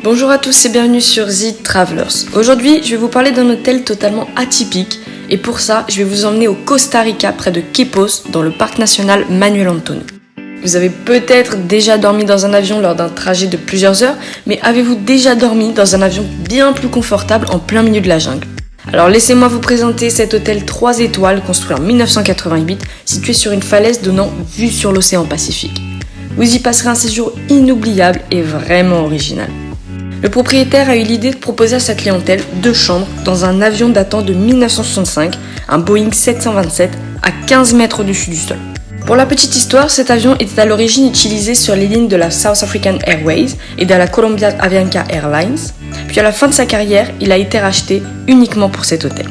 Bonjour à tous et bienvenue sur The Travelers. Aujourd'hui, je vais vous parler d'un hôtel totalement atypique et pour ça, je vais vous emmener au Costa Rica près de Quepos dans le parc national Manuel Antonio. Vous avez peut-être déjà dormi dans un avion lors d'un trajet de plusieurs heures, mais avez-vous déjà dormi dans un avion bien plus confortable en plein milieu de la jungle ? Alors laissez-moi vous présenter cet hôtel 3 étoiles construit en 1988, situé sur une falaise donnant vue sur l'océan Pacifique. Vous y passerez un séjour inoubliable et vraiment original. Le propriétaire a eu l'idée de proposer à sa clientèle 2 chambres dans un avion datant de 1965, un Boeing 727 à 15 mètres au-dessus du sol. Pour la petite histoire, cet avion était à l'origine utilisé sur les lignes de la South African Airways et de la Colombia Avianca Airlines, puis à la fin de sa carrière, il a été racheté uniquement pour cet hôtel.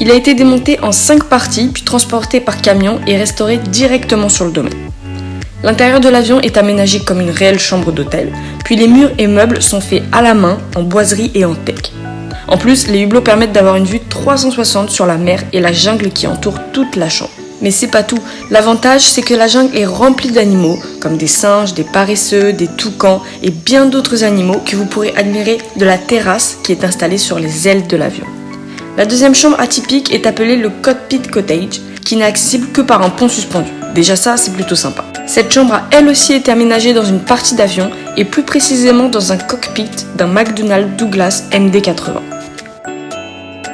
Il a été démonté en 5 parties, puis transporté par camion et restauré directement sur le domaine. L'intérieur de l'avion est aménagé comme une réelle chambre d'hôtel, puis les murs et meubles sont faits à la main, en boiserie et en teck. En plus, les hublots permettent d'avoir une vue 360 sur la mer et la jungle qui entoure toute la chambre. Mais c'est pas tout, l'avantage c'est que la jungle est remplie d'animaux, comme des singes, des paresseux, des toucans et bien d'autres animaux que vous pourrez admirer de la terrasse qui est installée sur les ailes de l'avion. La deuxième chambre atypique est appelée le Cockpit Cottage, qui n'est accessible que par un pont suspendu. Déjà ça, c'est plutôt sympa. Cette chambre a elle aussi été aménagée dans une partie d'avion et plus précisément dans un cockpit d'un McDonnell Douglas MD-80.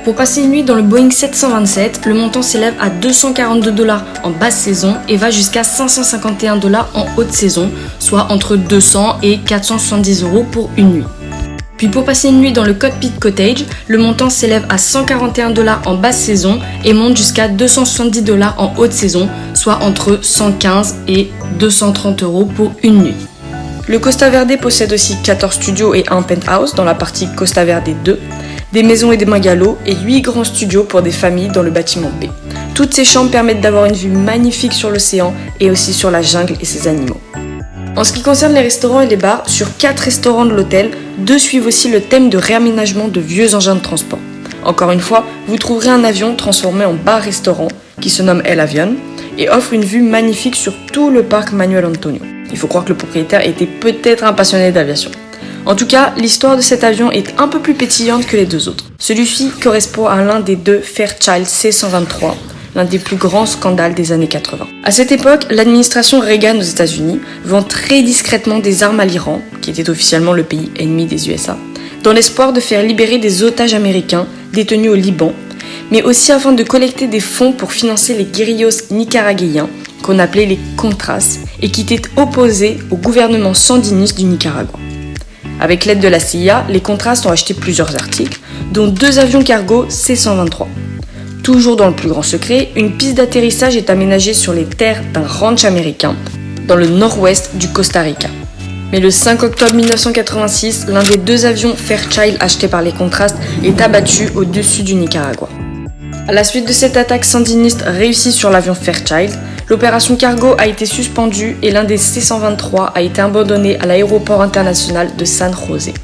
Pour passer une nuit dans le Boeing 727, le montant s'élève à $242 en basse saison et va jusqu'à $551 en haute saison, soit entre 200 et 470 € pour une nuit. Puis pour passer une nuit dans le Cockpit Cottage, le montant s'élève à $141 en basse saison et monte jusqu'à $270 en haute saison, soit entre 115 et 230 € pour une nuit. Le Costa Verde possède aussi 14 studios et un penthouse dans la partie Costa Verde 2, des maisons et des bungalows et 8 grands studios pour des familles dans le bâtiment B. Toutes ces chambres permettent d'avoir une vue magnifique sur l'océan et aussi sur la jungle et ses animaux. En ce qui concerne les restaurants et les bars, sur 4 restaurants de l'hôtel, 2 suivent aussi le thème de réaménagement de vieux engins de transport. Encore une fois, vous trouverez un avion transformé en bar-restaurant qui se nomme El Avion et offre une vue magnifique sur tout le parc Manuel Antonio. Il faut croire que le propriétaire était peut-être un passionné d'aviation. En tout cas, l'histoire de cet avion est un peu plus pétillante que les 2 autres. Celui-ci correspond à l'un des 2 Fairchild C-123, l'un des plus grands scandales des années 80. À cette époque, l'administration Reagan aux États-Unis vend très discrètement des armes à l'Iran, qui était officiellement le pays ennemi des USA, dans l'espoir de faire libérer des otages américains détenus au Liban, mais aussi afin de collecter des fonds pour financer les guérillos nicaraguayens, qu'on appelait les Contras, et qui étaient opposés au gouvernement sandiniste du Nicaragua. Avec l'aide de la CIA, les Contras ont acheté plusieurs articles, dont 2 avions cargo C-123. Toujours dans le plus grand secret, une piste d'atterrissage est aménagée sur les terres d'un ranch américain, dans le nord-ouest du Costa Rica. Mais le 5 octobre 1986, l'un des 2 avions Fairchild achetés par les Contras est abattu au-dessus du Nicaragua. À la suite de cette attaque sandiniste réussie sur l'avion Fairchild, l'opération cargo a été suspendue et l'un des C-123 a été abandonné à l'aéroport international de San José.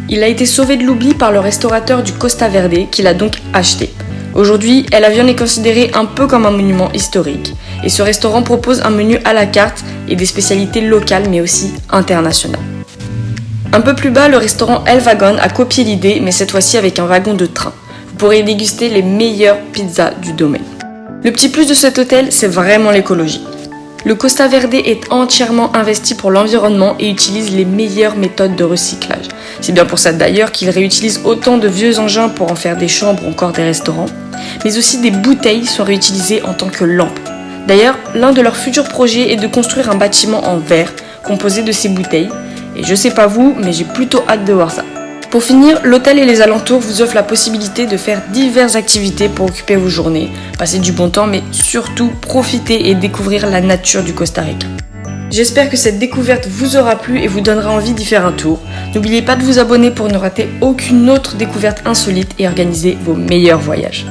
Il a été sauvé de l'oubli par le restaurateur du Costa Verde qui l'a donc acheté. Aujourd'hui, El Avion est considéré un peu comme un monument historique et ce restaurant propose un menu à la carte et des spécialités locales mais aussi internationales. Un peu plus bas, le restaurant El Wagon a copié l'idée mais cette fois-ci avec un wagon de train. Vous pourrez déguster les meilleures pizzas du domaine. Le petit plus de cet hôtel, c'est vraiment l'écologie. Le Costa Verde est entièrement investi pour l'environnement et utilise les meilleures méthodes de recyclage. C'est bien pour ça d'ailleurs qu'il réutilise autant de vieux engins pour en faire des chambres ou encore des restaurants, mais aussi des bouteilles sont réutilisées en tant que lampes. D'ailleurs, l'un de leurs futurs projets est de construire un bâtiment en verre composé de ces bouteilles, et je sais pas vous, mais j'ai plutôt hâte de voir ça. Pour finir, l'hôtel et les alentours vous offrent la possibilité de faire diverses activités pour occuper vos journées, passer du bon temps, mais surtout profiter et découvrir la nature du Costa Rica. J'espère que cette découverte vous aura plu et vous donnera envie d'y faire un tour. N'oubliez pas de vous abonner pour ne rater aucune autre découverte insolite et organiser vos meilleurs voyages.